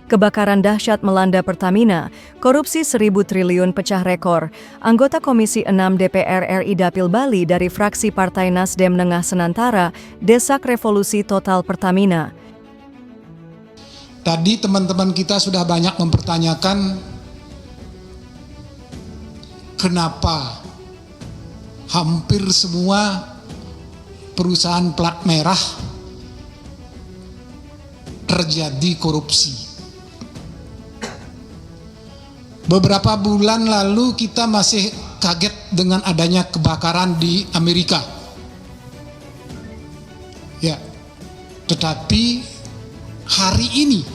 Kebakaran dahsyat melanda Pertamina, korupsi 1.000 triliun pecah rekor. Anggota Komisi 6 DPR RI Dapil Bali dari fraksi Partai Nasdem Nengah Senantara, desak revolusi total Pertamina. Tadi teman-teman kita sudah banyak mempertanyakan kenapa hampir semua perusahaan plat merah terjadi korupsi. Beberapa bulan lalu kita masih kaget dengan adanya kebakaran di Amerika. Ya, tetapi hari ini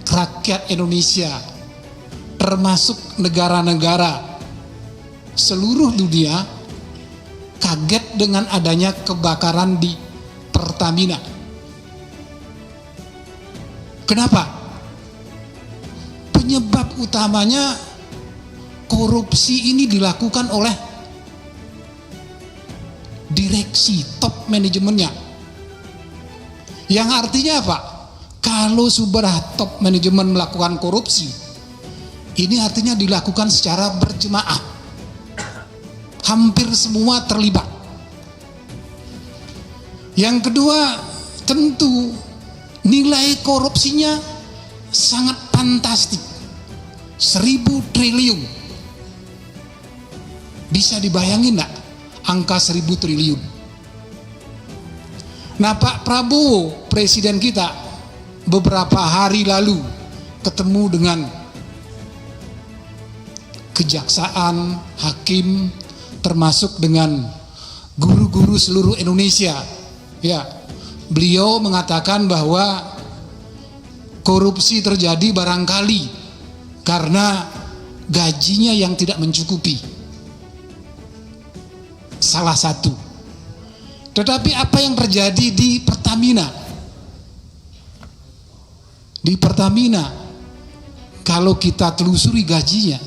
rakyat Indonesia termasuk negara-negara seluruh dunia kaget dengan adanya kebakaran di Pertamina. Kenapa? Penyebab utamanya korupsi ini dilakukan oleh direksi top manajemennya. Yang artinya apa? Kalau sudah top manajemen melakukan korupsi, ini artinya dilakukan secara berjemaah. Hampir semua terlibat. Yang kedua, tentu nilai korupsinya sangat fantastik. 1.000 triliun. Bisa dibayangin enggak angka 1.000 triliun? Nah, Pak Prabowo, presiden kita, beberapa hari lalu ketemu dengan kejaksaan, hakim, termasuk dengan guru-guru seluruh Indonesia. Ya, beliau mengatakan bahwa korupsi terjadi barangkali karena gajinya yang tidak mencukupi. Salah satu. Tetapi apa yang terjadi di Pertamina? Di Pertamina, kalau kita telusuri gajinya,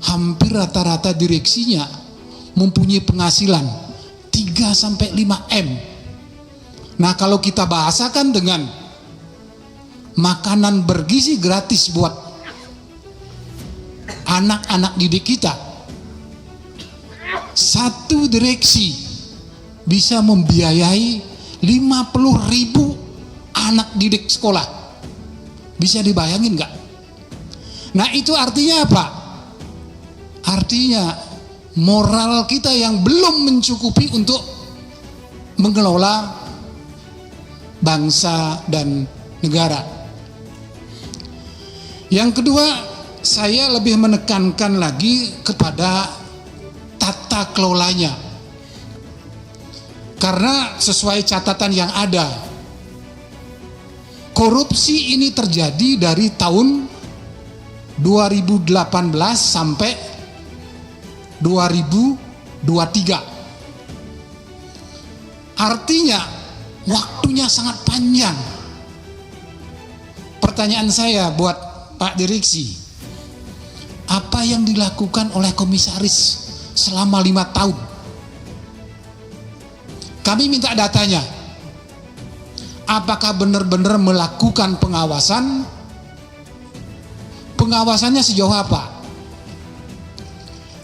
hampir rata-rata direksinya mempunyai penghasilan 3-5 M. Nah, kalau kita bahasakan dengan makanan bergizi gratis buat anak-anak didik kita, satu direksi bisa membiayai 50.000 anak didik sekolah. Bisa dibayangin nggak? Nah, itu artinya apa? Artinya moral kita yang belum mencukupi untuk mengelola bangsa dan negara. Yang kedua, saya lebih menekankan lagi kepada tata kelolanya. Karena sesuai catatan yang ada, korupsi ini terjadi dari tahun 2018 sampai 2023. Artinya waktunya sangat panjang. Pertanyaan saya buat Pak Direksi, apa yang dilakukan oleh komisaris selama 5 tahun? Kami minta datanya. Apakah benar-benar melakukan pengawasan? Pengawasannya sejauh apa?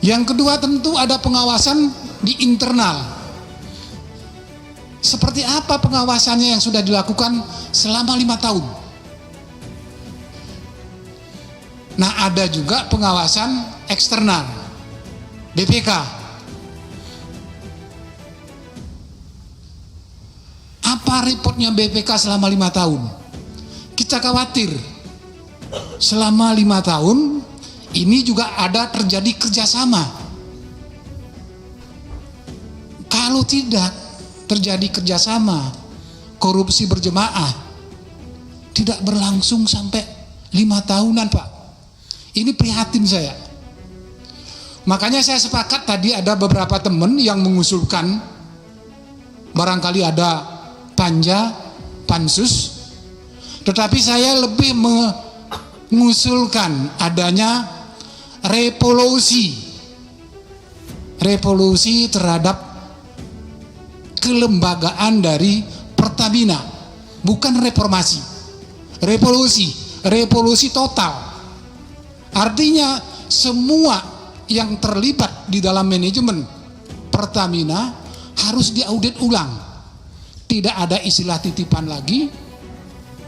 Yang kedua, tentu ada pengawasan di internal. Seperti apa pengawasannya yang sudah dilakukan selama 5 tahun? Nah, ada juga pengawasan eksternal, BPK. Apa reportnya BPK selama 5 tahun? Kita khawatir selama 5 tahun ini juga ada terjadi kerjasama. Kalau tidak terjadi kerjasama, korupsi berjemaah, tidak berlangsung sampai 5 tahunan, Pak. Ini prihatin saya. Makanya saya sepakat tadi ada beberapa teman yang mengusulkan barangkali ada panja, pansus, tetapi saya lebih mengusulkan adanya revolusi terhadap kelembagaan dari Pertamina, bukan reformasi, revolusi total. Artinya semua yang terlibat di dalam manajemen Pertamina harus diaudit ulang. Tidak ada istilah titipan lagi,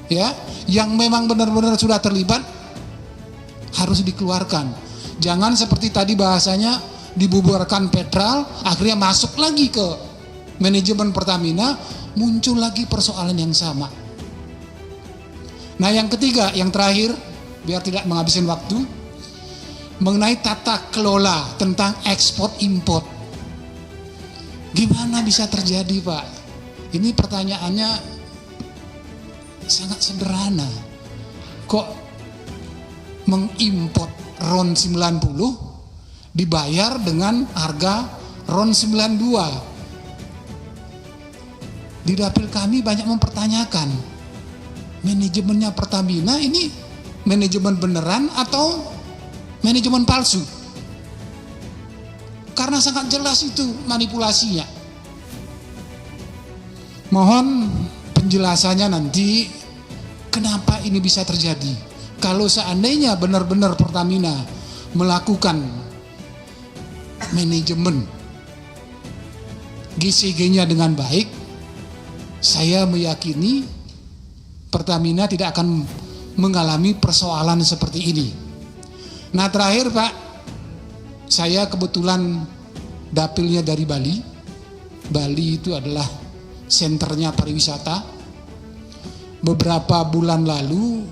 ya. Yang memang benar-benar sudah terlibat harus dikeluarkan. Jangan seperti tadi bahasanya dibubarkan Petral, akhirnya masuk lagi ke manajemen Pertamina, muncul lagi persoalan yang sama. Nah, yang ketiga, yang terakhir, biar tidak menghabiskan waktu, mengenai tata kelola tentang ekspor import. Gimana bisa terjadi, Pak? Ini pertanyaannya sangat sederhana. Kok mengimport RON 90 dibayar dengan harga RON 92? Di dapil kami banyak mempertanyakan, manajemennya Pertamina ini manajemen beneran atau manajemen palsu? Karena sangat jelas itu manipulasinya. Mohon penjelasannya nanti kenapa ini bisa terjadi. Kalau seandainya benar-benar Pertamina melakukan manajemen GCG-nya dengan baik, saya meyakini Pertamina tidak akan mengalami persoalan seperti ini. Nah, terakhir Pak, saya kebetulan dapilnya dari Bali. Bali itu adalah senternya pariwisata. Beberapa bulan lalu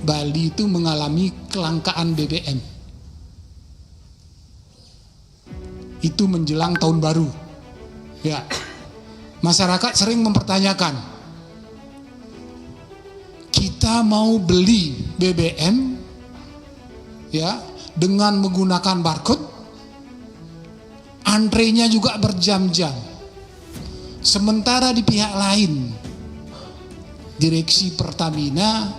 Bali itu mengalami kelangkaan BBM. Itu menjelang tahun baru. Ya. Masyarakat sering mempertanyakan, kita mau beli BBM ya dengan menggunakan barcode, antrenya juga berjam-jam. Sementara di pihak lain, direksi Pertamina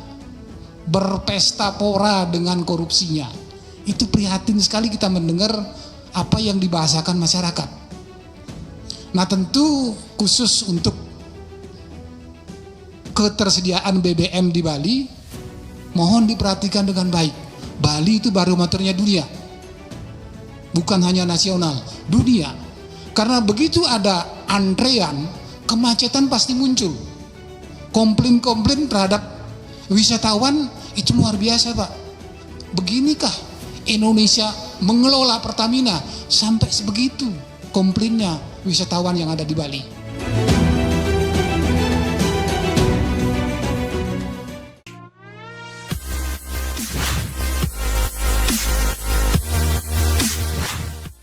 berpesta pora dengan korupsinya. Itu prihatin sekali kita mendengar apa yang dibahasakan masyarakat. Nah, tentu khusus untuk ketersediaan BBM di Bali, mohon diperhatikan dengan baik. Bali itu barometernya dunia, bukan hanya nasional, dunia. Karena begitu ada antrean, kemacetan pasti muncul. Komplain-komplain terhadap wisatawan itu luar biasa, Pak. Beginikah Indonesia mengelola Pertamina sampai sebegitu komplainnya wisatawan yang ada di Bali?